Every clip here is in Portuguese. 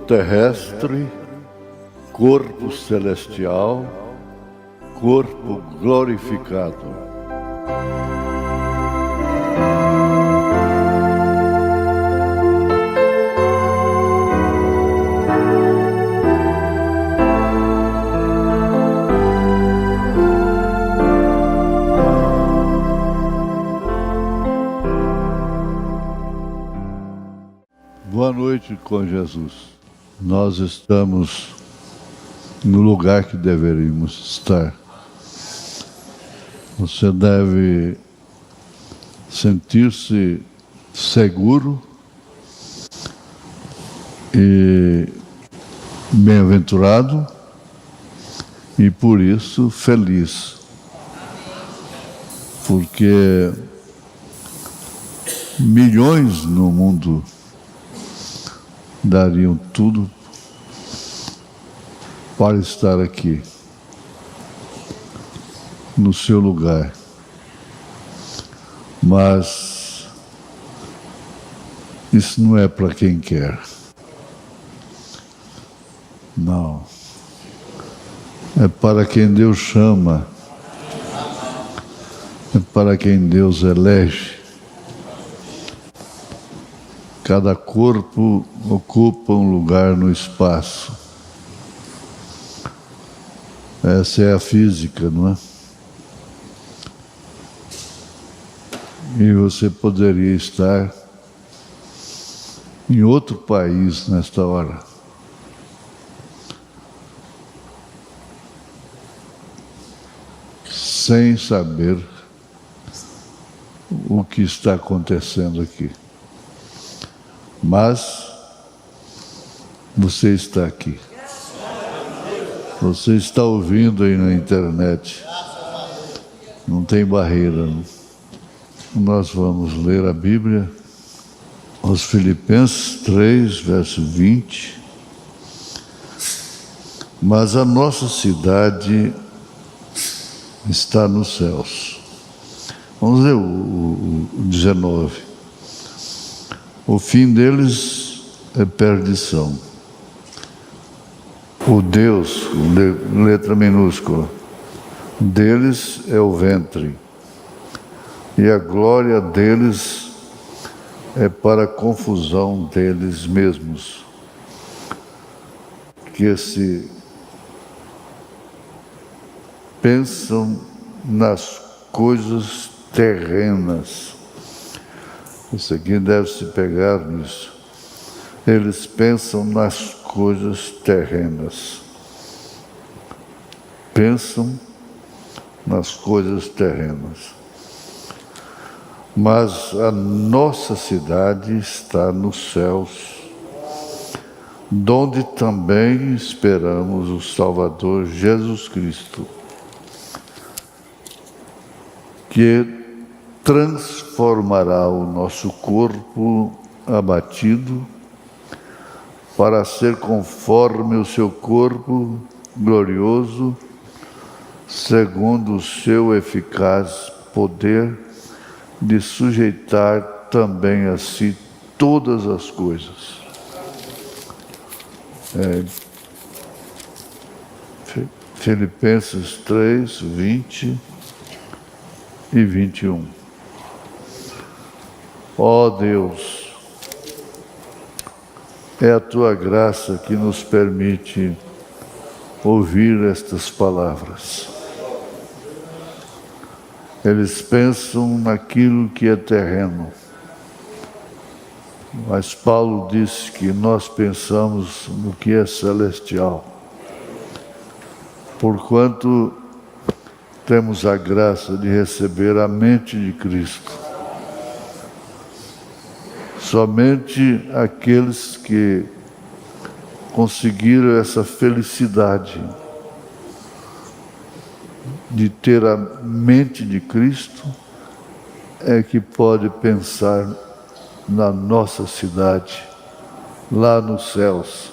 terrestre, corpo celestial, corpo glorificado. Boa noite com Jesus. Nós estamos no lugar que deveríamos estar. Você deve sentir-se seguro e bem-aventurado e por isso feliz. Porque milhões no mundo dariam tudo para estar aqui, no seu lugar. Mas isso não é para quem quer. Não. É para quem Deus chama. É para quem Deus elege. Cada corpo ocupa um lugar no espaço. Essa é a física, não é? E você poderia estar em outro país nesta hora. Sem saber o que está acontecendo aqui. Mas você está aqui. Você está ouvindo aí na internet. Não tem barreira. Não. Nós vamos ler a Bíblia, aos Filipenses 3, verso 20. Mas a nossa cidade está nos céus. Vamos ler o 19. O fim deles é perdição. O Deus, letra minúscula, deles é o ventre, e a glória deles é para a confusão deles mesmos, que se pensam nas coisas terrenas. Isso aqui deve se pegar nisso. Eles pensam nas coisas terrenas. Pensam nas coisas terrenas. Mas a nossa cidade está nos céus, donde também esperamos o Salvador Jesus Cristo, que transformará o nosso corpo abatido para ser conforme o seu corpo glorioso, segundo o seu eficaz poder de sujeitar também a si todas as coisas. Filipenses 3, 20 e 21. Ó Deus, é a Tua graça que nos permite ouvir estas palavras. Eles pensam naquilo que é terreno, mas Paulo disse que nós pensamos no que é celestial, porquanto temos a graça de receber a mente de Cristo. Somente aqueles que conseguiram essa felicidade de ter a mente de Cristo é que pode pensar na nossa cidade, lá nos céus,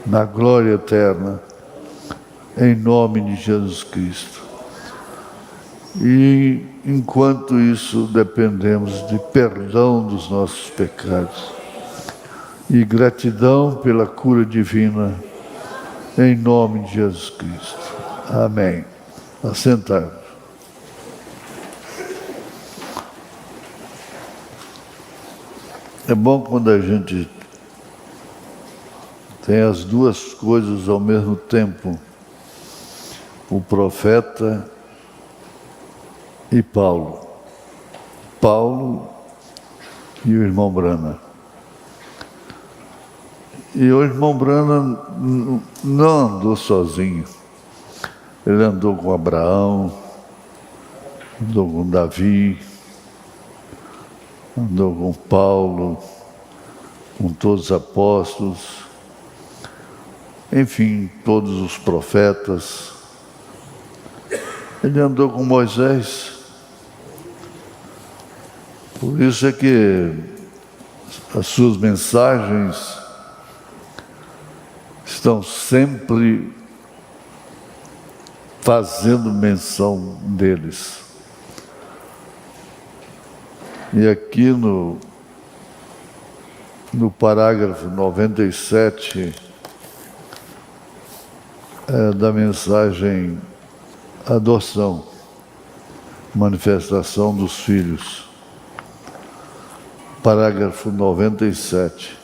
na glória eterna, em nome de Jesus Cristo. E enquanto isso dependemos de perdão dos nossos pecados e gratidão pela cura divina, em nome de Jesus Cristo. Amém. Assentar. É bom quando a gente tem as duas coisas ao mesmo tempo, o profeta e Paulo. Paulo e o irmão Brana. E o irmão Brana não andou sozinho. Ele andou com Abraão, andou com Davi, andou com Paulo, com todos os apóstolos, enfim, todos os profetas. Ele andou com Moisés. Por isso é que as suas mensagens estão sempre fazendo menção deles. E aqui no parágrafo 97 da mensagem Adoção, Manifestação dos Filhos, parágrafo 97.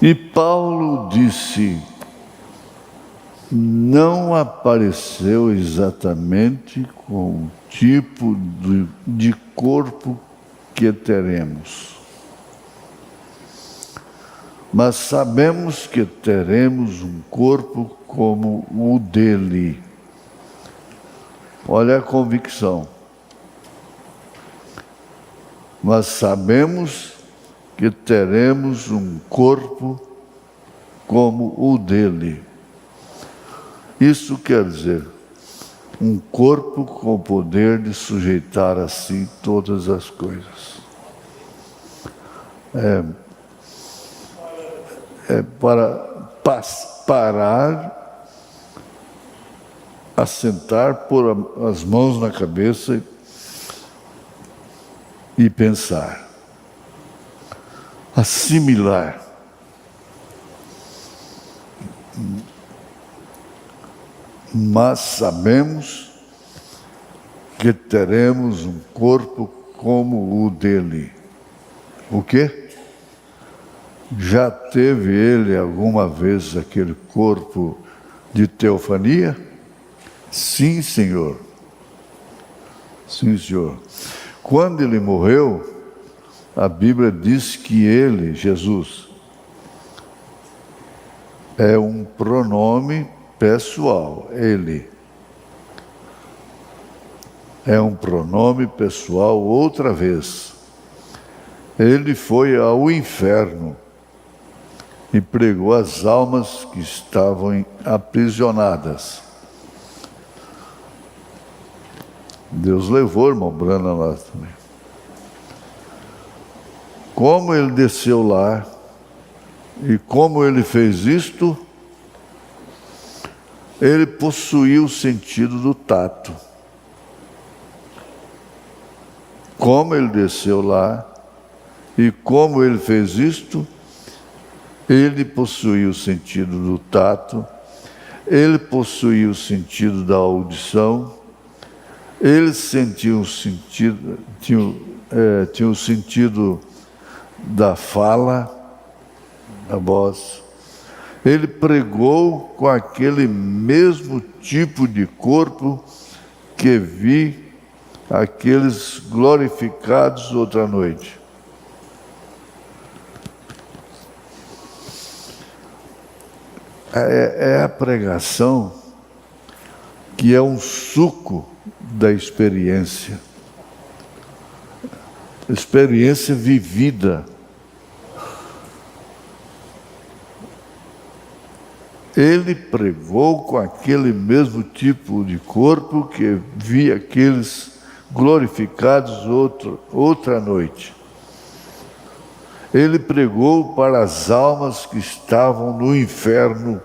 E Paulo disse: não apareceu exatamente com o tipo de corpo que teremos, mas sabemos que teremos um corpo como o dele. Olha a convicção. Mas sabemos que teremos um corpo como o dele. Isso quer dizer, um corpo com o poder de sujeitar a si todas as coisas. Para parar, assentar, pôr as mãos na cabeça e pensar, assimilar. Mas sabemos que teremos um corpo como o dele. O quê? Já teve ele alguma vez aquele corpo de teofania? Sim, Senhor. Sim, Senhor. Quando ele morreu, a Bíblia diz que ele, Jesus, é um pronome pessoal, ele. É um pronome pessoal outra vez. Ele foi ao inferno e pregou as almas que estavam aprisionadas. Deus levou o irmão Brana lá também. Como ele desceu lá e como ele fez isto, ele possuía o sentido do tato. Como ele desceu lá e como ele fez isto, ele possuía o sentido do tato, ele possuía o sentido da audição, ele sentia o sentido, tinha o sentido da fala, da voz. Ele pregou com aquele mesmo tipo de corpo que vi aqueles glorificados outra noite. É a pregação que é um suco da experiência vivida. Ele pregou com aquele mesmo tipo de corpo que vi aqueles glorificados outra noite. Ele pregou para as almas que estavam no inferno,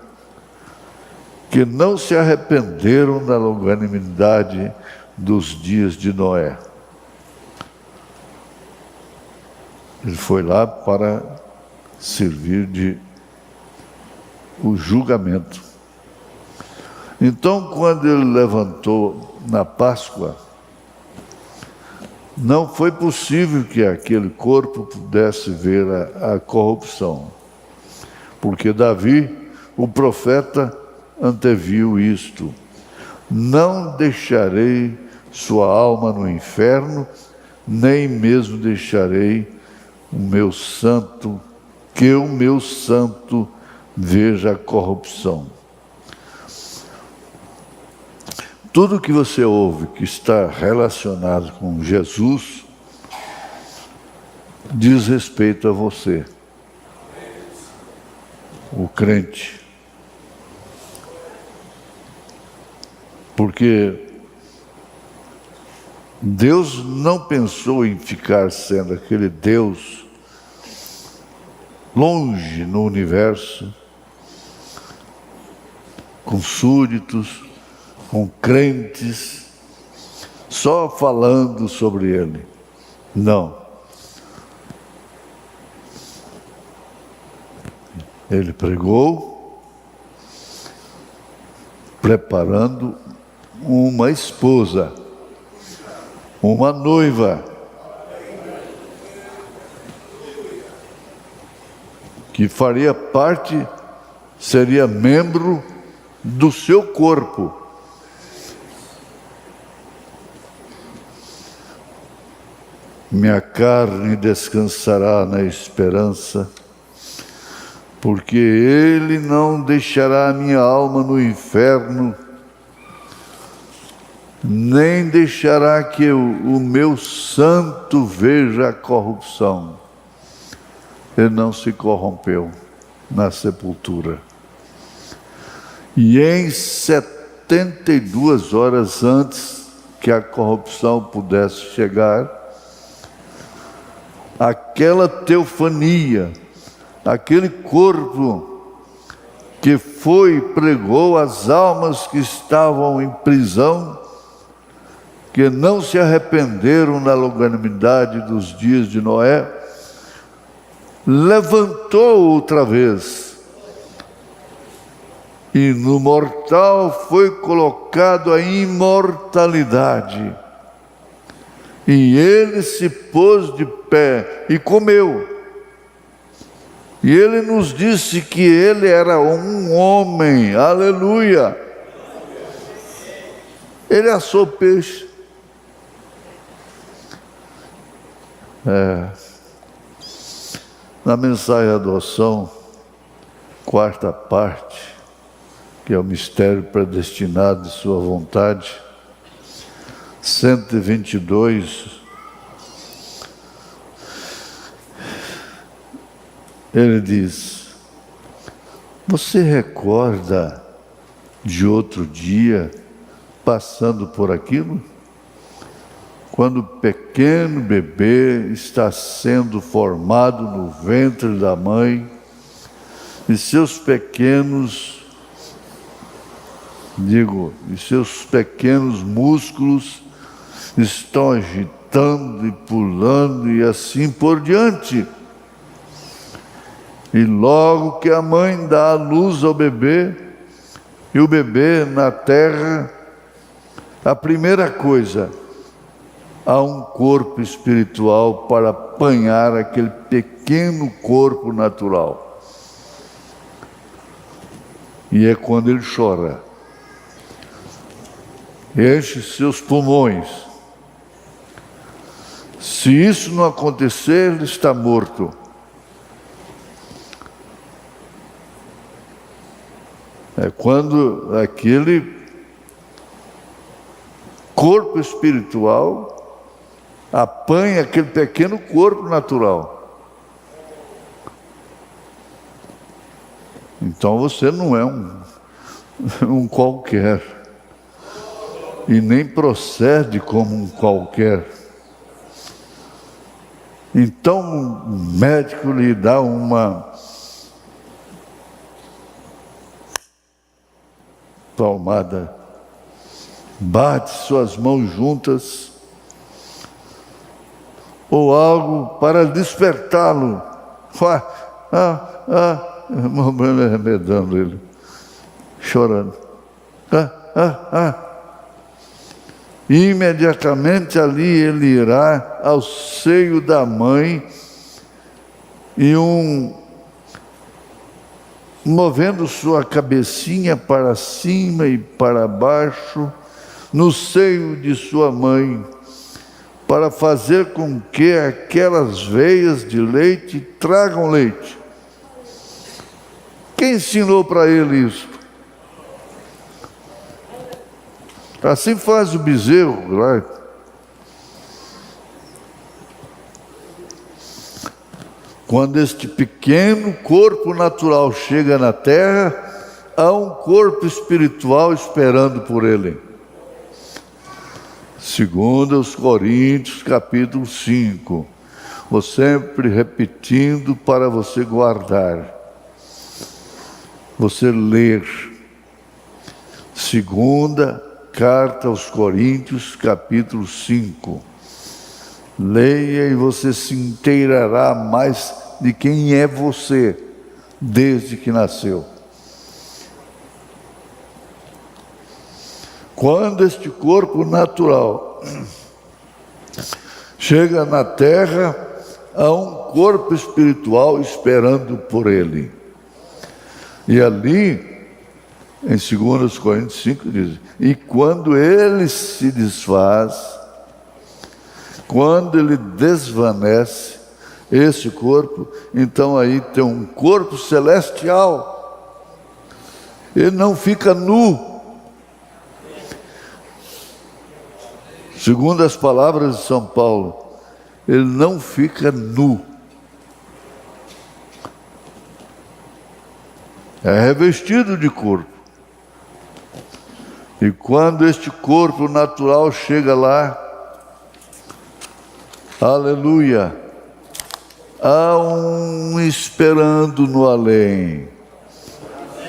que não se arrependeram da longanimidade dos dias de Noé. Ele foi lá para servir de o julgamento. Então, quando ele levantou na Páscoa, não foi possível que aquele corpo pudesse ver a corrupção, porque Davi, o profeta, anteviu isto: não deixarei sua alma no inferno, nem mesmo deixarei o meu santo, que o meu santo veja a corrupção. Tudo que você ouve que está relacionado com Jesus diz respeito a você, o crente. Porque Deus não pensou em ficar sendo aquele Deus longe no universo, com súditos, com crentes, só falando sobre Ele. Não. Ele pregou, preparando uma esposa, uma noiva, que faria parte, seria membro do seu corpo. Minha carne descansará na esperança, porque Ele não deixará a minha alma no inferno, nem deixará que o meu santo veja a corrupção. Ele não se corrompeu na sepultura. E em 72 horas antes que a corrupção pudesse chegar, aquela teofania, aquele corpo que foi e pregou as almas que estavam em prisão, que não se arrependeram na longanimidade dos dias de Noé, levantou outra vez. E no mortal foi colocado a imortalidade. E ele se pôs de pé e comeu. E ele nos disse que ele era um homem, aleluia. Ele assou peixe. Na mensagem de adoção, quarta parte, que é o mistério predestinado de sua vontade, 122, ele diz: você recorda de outro dia passando por aquilo? Quando o pequeno bebê está sendo formado no ventre da mãe e seus pequenos músculos estão agitando e pulando e assim por diante. E logo que a mãe dá a luz ao bebê, e o bebê na terra, a primeira coisa, há um corpo espiritual para apanhar aquele pequeno corpo natural. E é quando ele chora, enche seus pulmões. Se isso não acontecer, ele está morto. É quando aquele corpo espiritual apanha aquele pequeno corpo natural. Então você não é um qualquer, e nem procede como um qualquer. Então o médico lhe dá uma palmada, bate suas mãos juntas, ou algo para despertá-lo. Remedando ele, chorando. Imediatamente ali ele irá ao seio da mãe e movendo sua cabecinha para cima e para baixo, no seio de sua mãe, para fazer com que aquelas veias de leite tragam leite. Quem ensinou para ele isso? Assim faz o bezerro, né? Quando este pequeno corpo natural chega na terra, há um corpo espiritual esperando por ele. Segundo os Coríntios, capítulo 5. Vou sempre repetindo para você guardar. Você ler. Segunda carta aos Coríntios, capítulo 5. Leia e você se inteirará mais de quem é você desde que nasceu. Quando este corpo natural chega na terra, há um corpo espiritual esperando por ele. E ali, em 2 Coríntios 5, diz: e quando ele se desfaz, quando ele desvanece esse corpo, então aí tem um corpo celestial. Ele não fica nu. Segundo as palavras de São Paulo, ele não fica nu. É revestido de corpo. E quando este corpo natural chega lá, aleluia, há um esperando no além.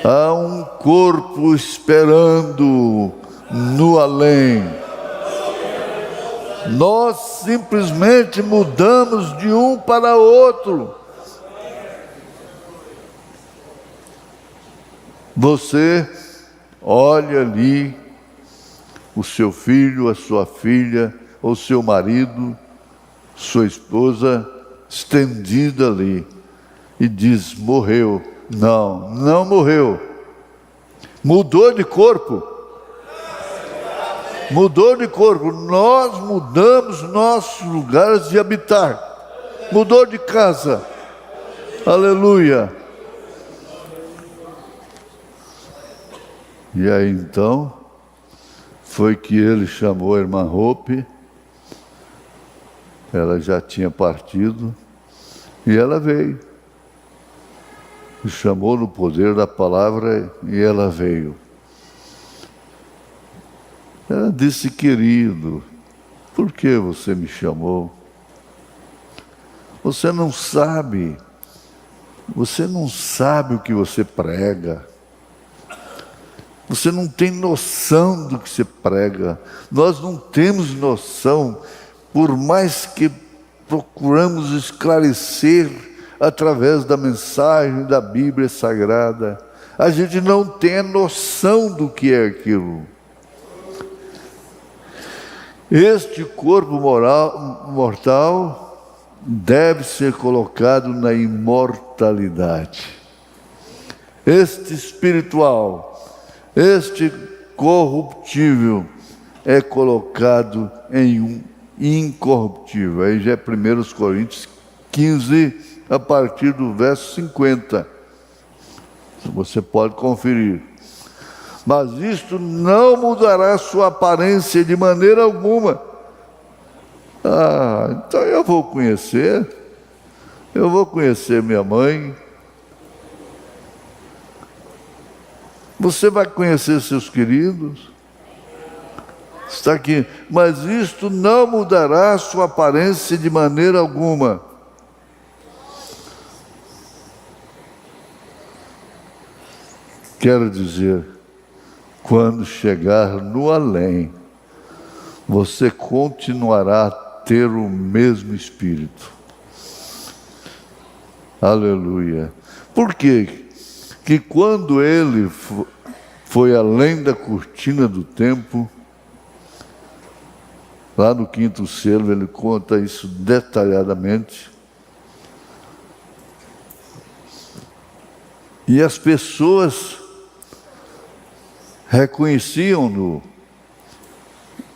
Há um corpo esperando no além. Nós simplesmente mudamos de um para outro. Você olha ali o seu filho, a sua filha, ou seu marido, sua esposa, estendida ali, e diz: morreu. Não, não morreu. Mudou de corpo. Mudou de corpo. Nós mudamos nossos lugares de habitar. Mudou de casa. Aleluia. E aí então, foi que ele chamou a irmã Hope. Ela já tinha partido. E ela veio. E chamou no poder da palavra e ela veio. Ela disse: querido, por que você me chamou? Você não sabe o que você prega. Você não tem noção do que você prega. Nós não temos noção, por mais que procuramos esclarecer através da mensagem da Bíblia Sagrada, a gente não tem a noção do que é aquilo. Este corpo mortal deve ser colocado na imortalidade. Este espiritual, este corruptível, é colocado em um incorruptível. Aí já é 1 Coríntios 15, a partir do verso 50. Você pode conferir. Mas isto não mudará sua aparência de maneira alguma. Então eu vou conhecer minha mãe. Você vai conhecer seus queridos. Está aqui. Mas isto não mudará sua aparência de maneira alguma. Quero dizer, quando chegar no além, você continuará ter o mesmo Espírito. Aleluia. Por quê? Que quando ele foi além da cortina do tempo, lá no quinto selo, ele conta isso detalhadamente. E as pessoas reconheciam-no,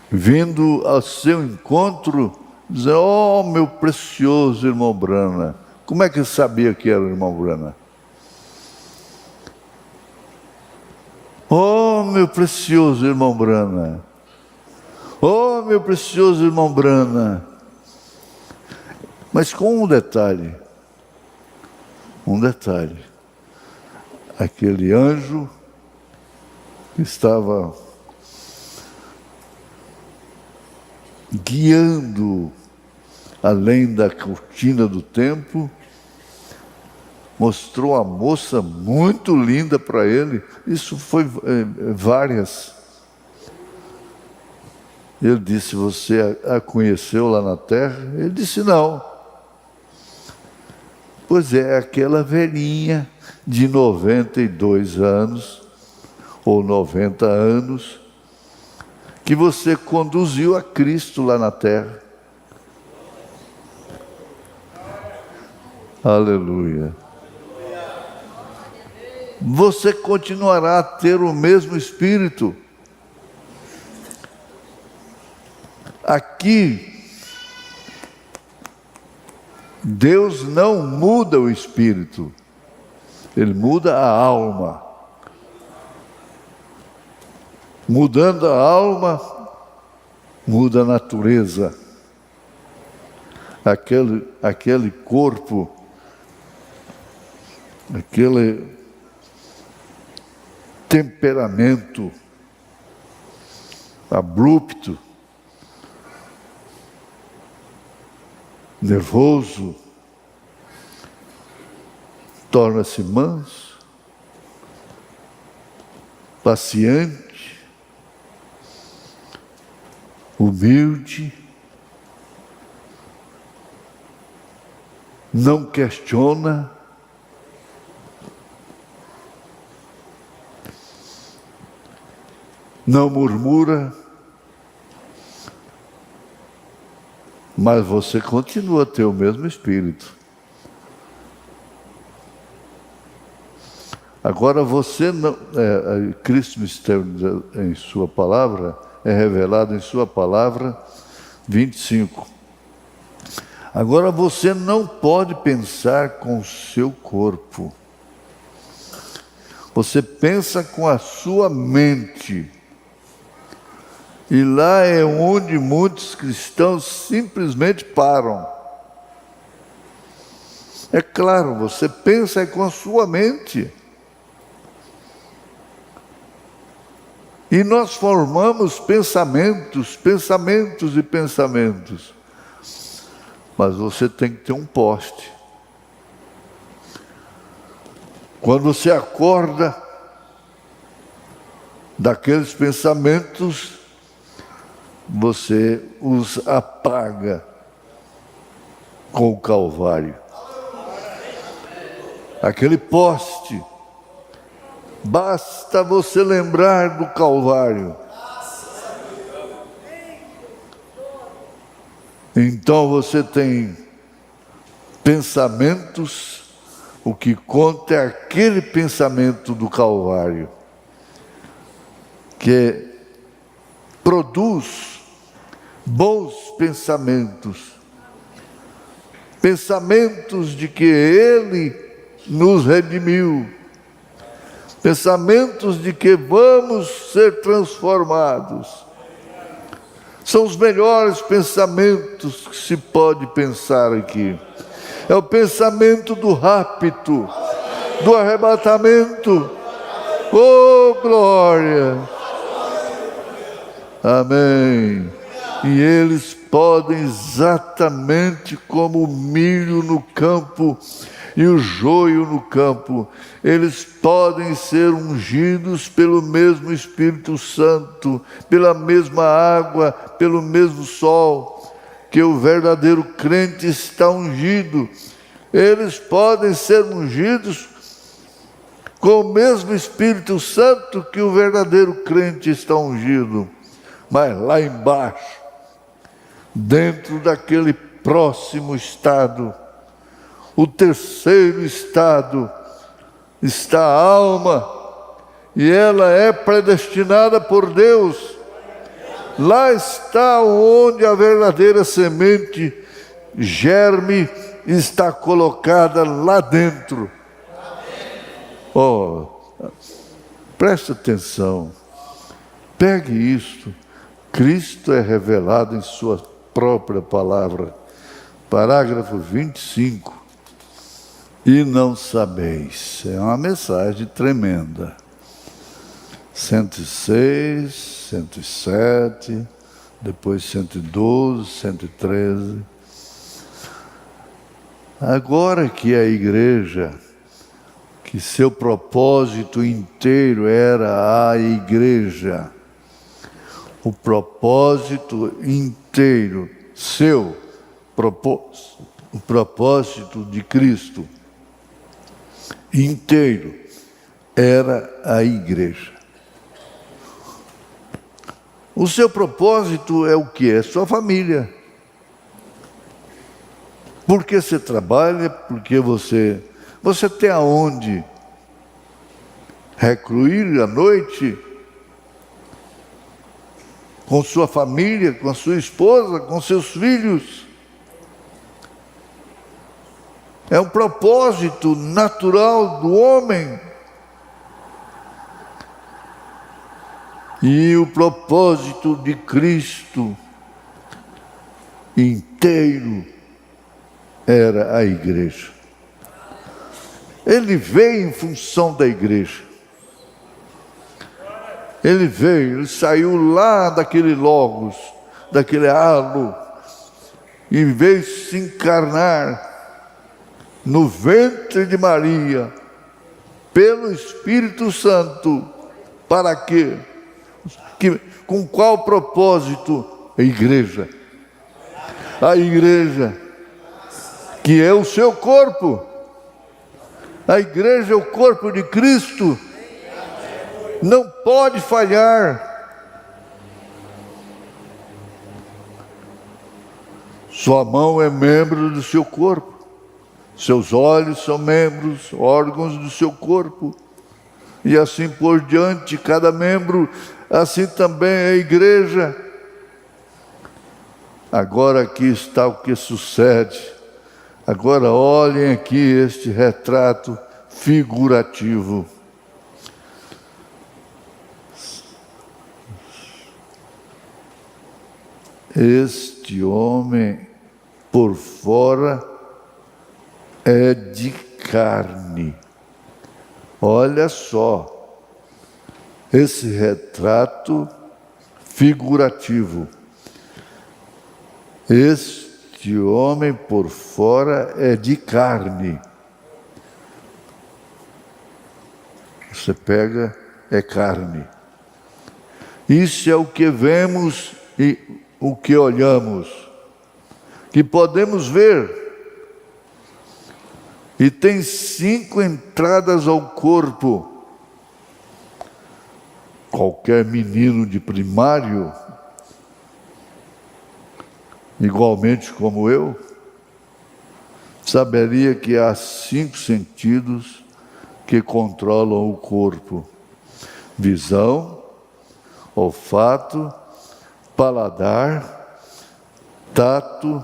vindo ao seu encontro, dizendo: oh, meu precioso irmão Brana. Como é que ele sabia que era o irmão Brana? Oh, meu precioso irmão Brana. Oh, meu precioso irmão Brana. Mas com um detalhe. Aquele anjo que estava guiando além da cortina do tempo, mostrou a moça muito linda para ele. Isso foi várias. Ele disse: você a conheceu lá na terra? Ele disse: não. Pois é, aquela velhinha de 92 anos, ou 90 anos, que você conduziu a Cristo lá na terra. Aleluia. Você continuará a ter o mesmo Espírito. Aqui, Deus não muda o Espírito, Ele muda a alma. Mudando a alma, muda a natureza. Aquele corpo, aquele temperamento abrupto, nervoso, torna-se manso, paciente, humilde, não questiona, não murmura, mas você continua a ter o mesmo Espírito. Agora você não, Cristo mistério em sua palavra, é revelado em sua palavra 25. Agora você não pode pensar com o seu corpo. Você pensa com a sua mente. E lá é onde muitos cristãos simplesmente param. É claro, você pensa com a sua mente. E nós formamos pensamentos. Mas você tem que ter um poste. Quando você acorda daqueles pensamentos, você os apaga com o Calvário. Aquele poste, basta você lembrar do Calvário. Então você tem pensamentos, o que conta é aquele pensamento do Calvário, que produz bons pensamentos, pensamentos de que Ele nos redimiu, pensamentos de que vamos ser transformados. São os melhores pensamentos que se pode pensar aqui. É o pensamento do rapto, do arrebatamento. Oh, glória! Amém. E eles podem, exatamente como o milho no campo e o joio no campo, eles podem ser ungidos pelo mesmo Espírito Santo, pela mesma água, pelo mesmo sol. que o verdadeiro crente está ungido. Eles podem ser ungidos com o mesmo Espírito Santo que o verdadeiro crente está ungido. Mas lá embaixo, dentro daquele próximo estado, o terceiro estado, está a alma, e ela é predestinada por Deus. Lá está onde a verdadeira semente, germe, está colocada lá dentro. Oh, preste atenção, pegue isto. Cristo é revelado em sua própria palavra. Parágrafo 25. E não sabeis. É uma mensagem tremenda. 106, 107, depois 112, 113. Agora que a igreja, que seu propósito inteiro era a igreja, o propósito inteiro, o propósito de Cristo inteiro era a igreja. O seu propósito é o que? É sua família. Porque você trabalha, porque você tem aonde recluir à noite, com sua família, com a sua esposa, com seus filhos. É um propósito natural do homem. E o propósito de Cristo inteiro era a igreja. Ele veio em função da igreja. Ele saiu lá daquele logos, daquele halo, e veio se encarnar no ventre de Maria, pelo Espírito Santo. Para quê? Com qual propósito? A igreja. A igreja, que é o seu corpo. A igreja é o corpo de Cristo. Não pode falhar. Sua mão é membro do seu corpo. Seus olhos são membros, órgãos do seu corpo. E assim por diante, cada membro, assim também é a igreja. Agora aqui está o que sucede. Agora olhem aqui este retrato figurativo. Este homem por fora é de carne. Olha só, esse retrato figurativo. Este homem por fora é de carne. Você pega, é carne. Isso é o que vemos e o que olhamos, que podemos ver. E tem 5 entradas ao corpo. Qualquer menino de primário, igualmente como eu, saberia que há 5 sentidos que controlam o corpo: visão, olfato, paladar, tato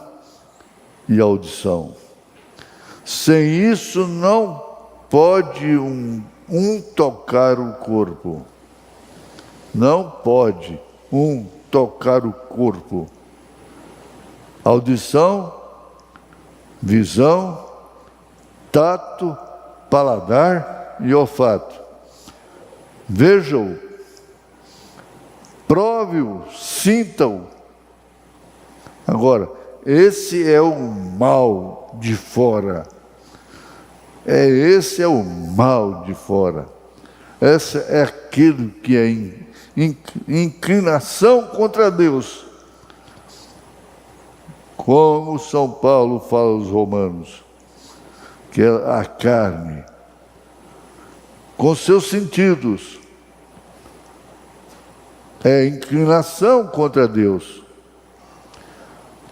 e audição. Sem isso não pode um tocar o corpo. Não pode um tocar o corpo. Audição, visão, tato, paladar e olfato. Vejam, prove-o, sintam. Agora, esse é o mal de fora. Esse é o mal de fora. Essa é aquilo que é inclinação contra Deus. Como São Paulo fala aos Romanos, que é a carne, com seus sentidos, é inclinação contra Deus.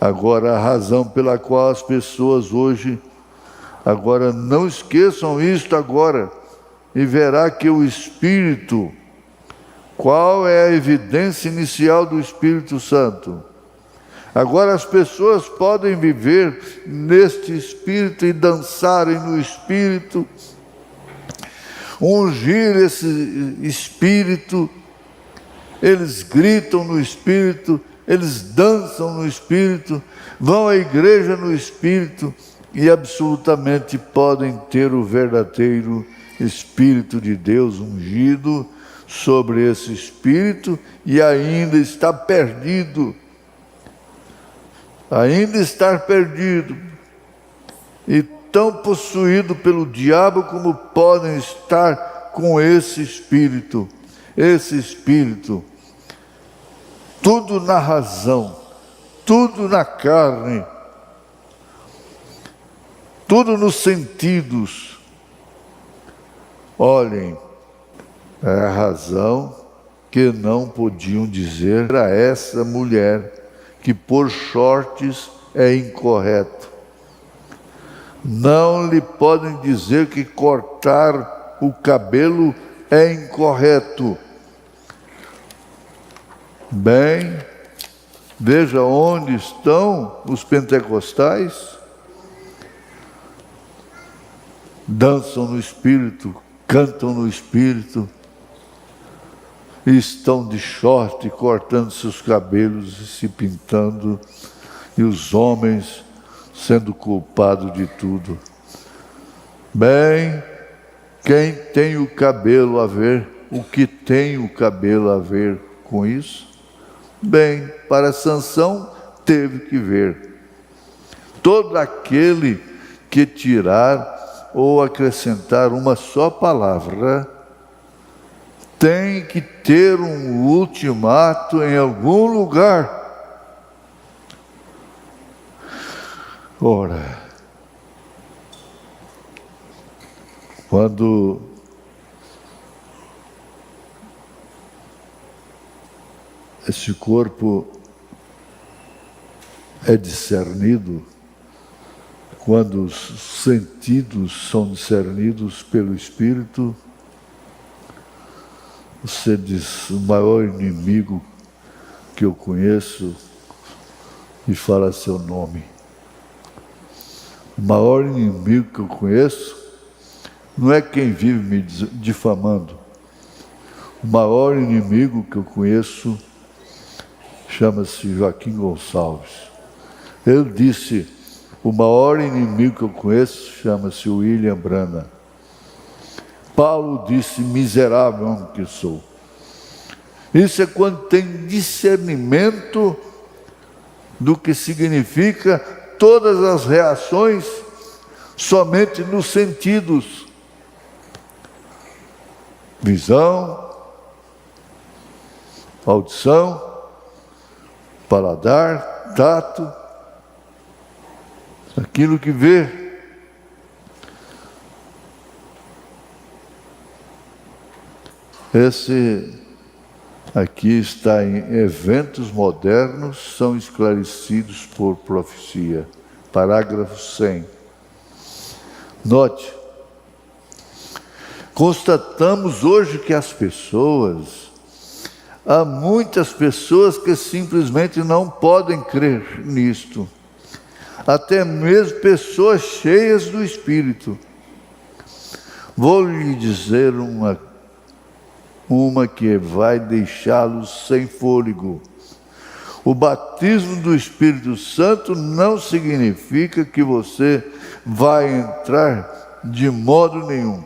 Agora, a razão pela qual as pessoas hoje, agora não esqueçam isto agora, e verá que o Espírito, qual é a evidência inicial do Espírito Santo? Agora as pessoas podem viver neste Espírito e dançarem no Espírito, ungir esse Espírito, eles gritam no Espírito, eles dançam no Espírito, vão à igreja no Espírito e absolutamente podem ter o verdadeiro Espírito de Deus ungido sobre esse Espírito e ainda está perdido. Ainda estar perdido e tão possuído pelo diabo como podem estar com esse Espírito. Esse Espírito, tudo na razão, tudo na carne, tudo nos sentidos. Olhem, é a razão que não podiam dizer a essa mulher que por shorts é incorreto. Não lhe podem dizer que cortar o cabelo é incorreto. Bem, veja onde estão os pentecostais. Dançam no Espírito, cantam no Espírito, e estão de short, cortando seus cabelos e se pintando, e os homens sendo culpados de tudo. Bem, quem tem o cabelo a ver, o que tem o cabelo a ver com isso? Bem, para Sansão teve que ver. Todo aquele que tirar ou acrescentar uma só palavra tem que ter um ultimato em algum lugar. Ora, quando esse corpo é discernido, quando os sentidos são discernidos pelo Espírito, você diz, o maior inimigo que eu conheço, e fala seu nome. O maior inimigo que eu conheço não é quem vive me difamando. O maior inimigo que eu conheço chama-se Joaquim Gonçalves. Ele disse, o maior inimigo que eu conheço chama-se William Branham. Paulo disse, miserável homem que sou. Isso é quando tem discernimento do que significa todas as reações somente nos sentidos. Visão, audição, paladar, tato, aquilo que vê. Esse aqui está em eventos modernos, são esclarecidos por profecia. Parágrafo 100. Note, constatamos hoje que as pessoas, há muitas pessoas que simplesmente não podem crer nisto. Até mesmo pessoas cheias do Espírito. Vou lhe dizer uma que vai deixá-los sem fôlego. O batismo do Espírito Santo não significa que você vai entrar de modo nenhum.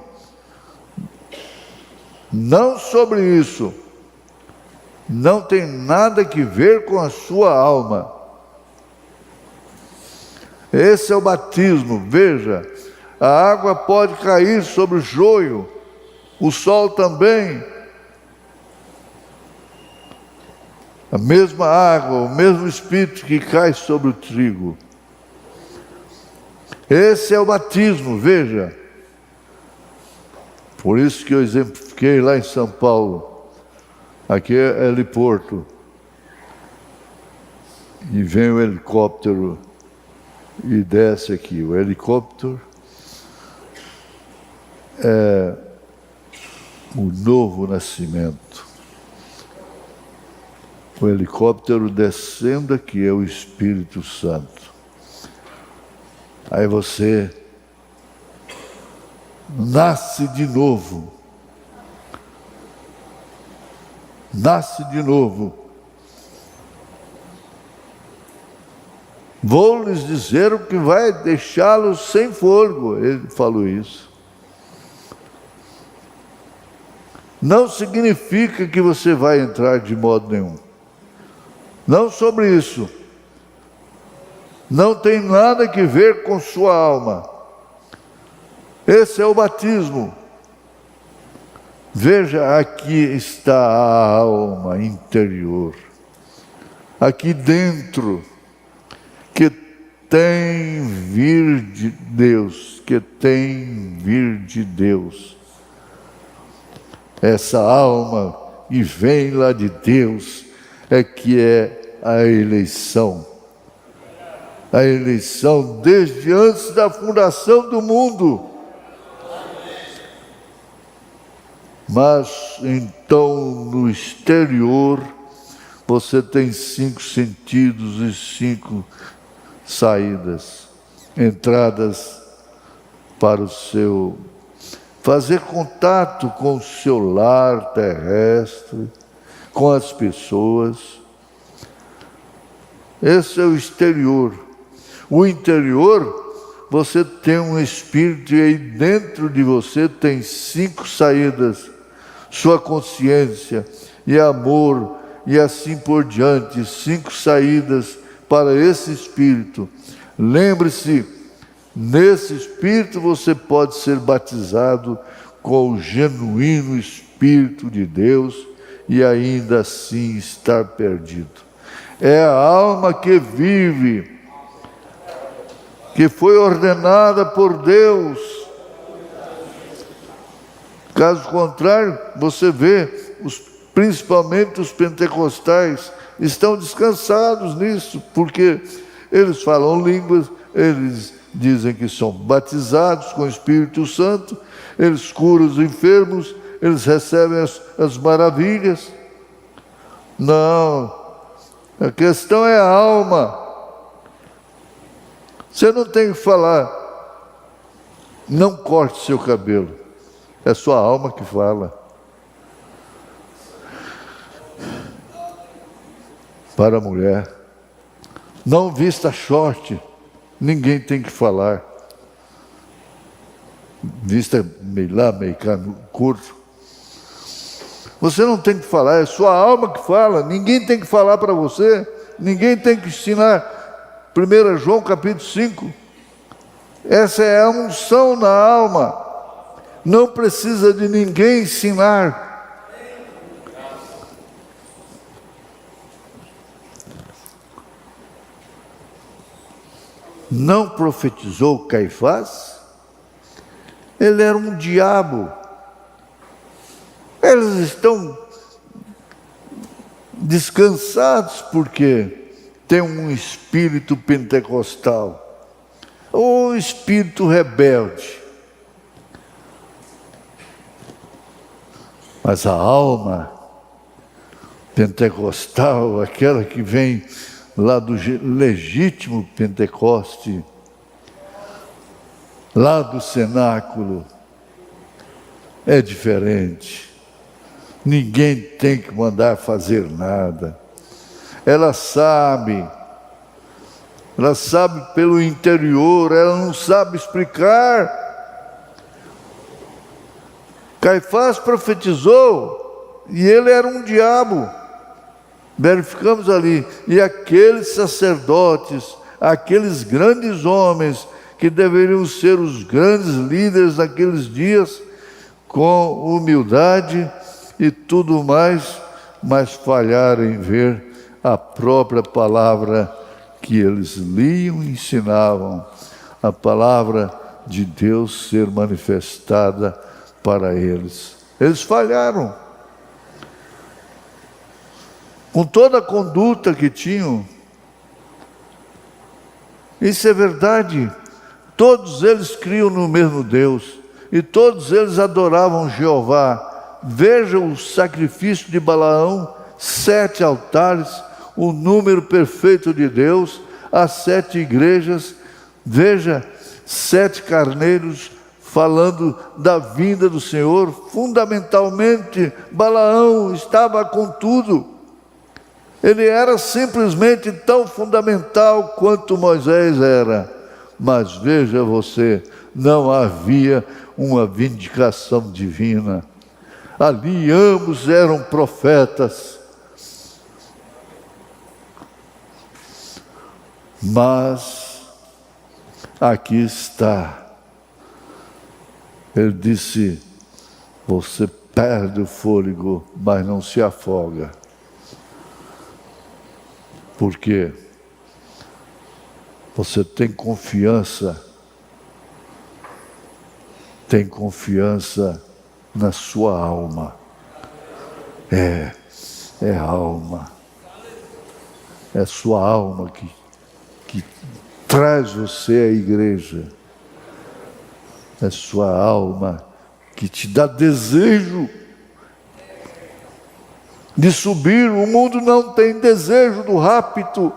Não sobre isso. Não tem nada que ver com a sua alma. Esse é o batismo. Veja, a água pode cair sobre o joio, o sol também. A mesma água, o mesmo Espírito que cai sobre o trigo. Esse é o batismo, veja. Por isso que eu exemplifiquei lá em São Paulo. Aqui é heliporto. E vem o helicóptero e desce aqui. O helicóptero é o novo nascimento. O helicóptero descendo aqui é o Espírito Santo. Aí você nasce de novo. Nasce de novo. Vou lhes dizer o que vai deixá-los sem fôlego. Ele falou isso. Não significa que você vai entrar de modo nenhum. Não sobre isso. Não tem nada que ver com sua alma. Esse é o batismo. Veja, aqui está a alma interior. Aqui dentro, que tem vir de Deus, que tem vir de Deus. Essa alma que vem lá de Deus é que é a eleição. A eleição desde antes da fundação do mundo. Mas então no exterior você tem 5 sentidos e 5 saídas, entradas para o seu fazer contato com o seu lar terrestre, com as pessoas. Esse é o exterior. O interior, você tem um espírito e aí dentro de você tem 5 saídas. Sua consciência e amor e assim por diante. 5 saídas para esse espírito. Lembre-se, nesse espírito você pode ser batizado com o genuíno Espírito de Deus e ainda assim estar perdido. É a alma que vive, que foi ordenada por Deus. Caso contrário, você vê, principalmente os pentecostais, estão descansados nisso, porque eles falam línguas, eles dizem que são batizados com o Espírito Santo, eles curam os enfermos, eles recebem as maravilhas. Não, a questão é a alma. Você não tem que falar, não corte seu cabelo. É sua alma que fala. Para a mulher, não vista short, ninguém tem que falar. Vista meio lá, meio cá, curto. Você não tem que falar, é sua alma que fala. Ninguém tem que falar para você, ninguém tem que ensinar. 1 João capítulo 5. Essa é a unção na alma. Não precisa de ninguém ensinar. Não profetizou Caifás? Ele era um diabo. Eles estão descansados porque tem um espírito pentecostal, ou um espírito rebelde. Mas a alma pentecostal, aquela que vem lá do legítimo Pentecoste, lá do cenáculo, é diferente. Ninguém tem que mandar fazer nada. Ela sabe pelo interior, ela não sabe explicar. Caifás profetizou e ele era um diabo. Verificamos ali. E aqueles sacerdotes, aqueles grandes homens que deveriam ser os grandes líderes naqueles dias, com humildade e tudo mais, mas falharam em ver a própria palavra que eles liam e ensinavam, a palavra de Deus ser manifestada para eles. Eles falharam. Com toda a conduta que tinham. Isso é verdade. Todos eles criam no mesmo Deus. E todos eles adoravam Jeová. Veja o sacrifício de Balaão, 7 altares, o número perfeito de Deus, as 7 igrejas. Veja, 7 carneiros falando da vinda do Senhor. Fundamentalmente, Balaão estava com tudo. Ele era simplesmente tão fundamental quanto Moisés era. Mas veja você, não havia uma vindicação divina. Ali ambos eram profetas. Mas aqui está. Ele disse, você perde o fôlego, mas não se afoga. Porque você tem confiança na sua alma. É alma. É sua alma que traz você à igreja. É sua alma que te dá desejo de subir. O mundo não tem desejo do rapto.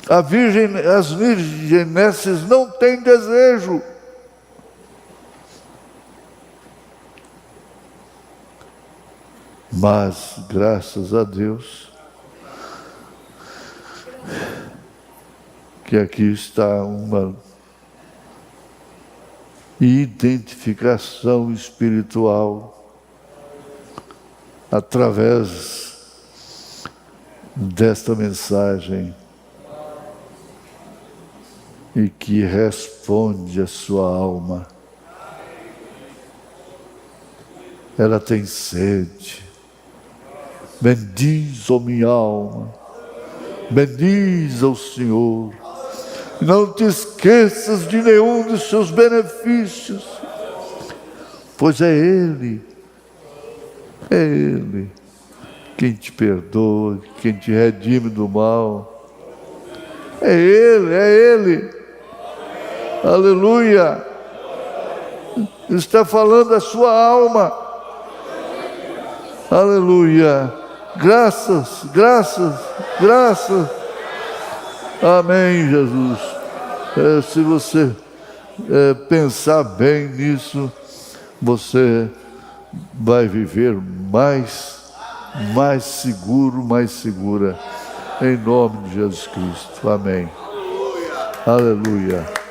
As virgenesses não têm desejo. Mas, graças a Deus, que aqui está uma identificação espiritual através desta mensagem e que responde à sua alma. Ela tem sede. Bendiz, ó minha alma, bendiz ao Senhor. Não te esqueças de nenhum dos seus benefícios, pois é Ele quem te perdoa, quem te redime do mal. É Ele. Aleluia. Está falando a sua alma. Aleluia. Graças. Amém, Jesus. Se você pensar bem nisso, você vai viver mais seguro, mais segura. Em nome de Jesus Cristo. Amém. Aleluia.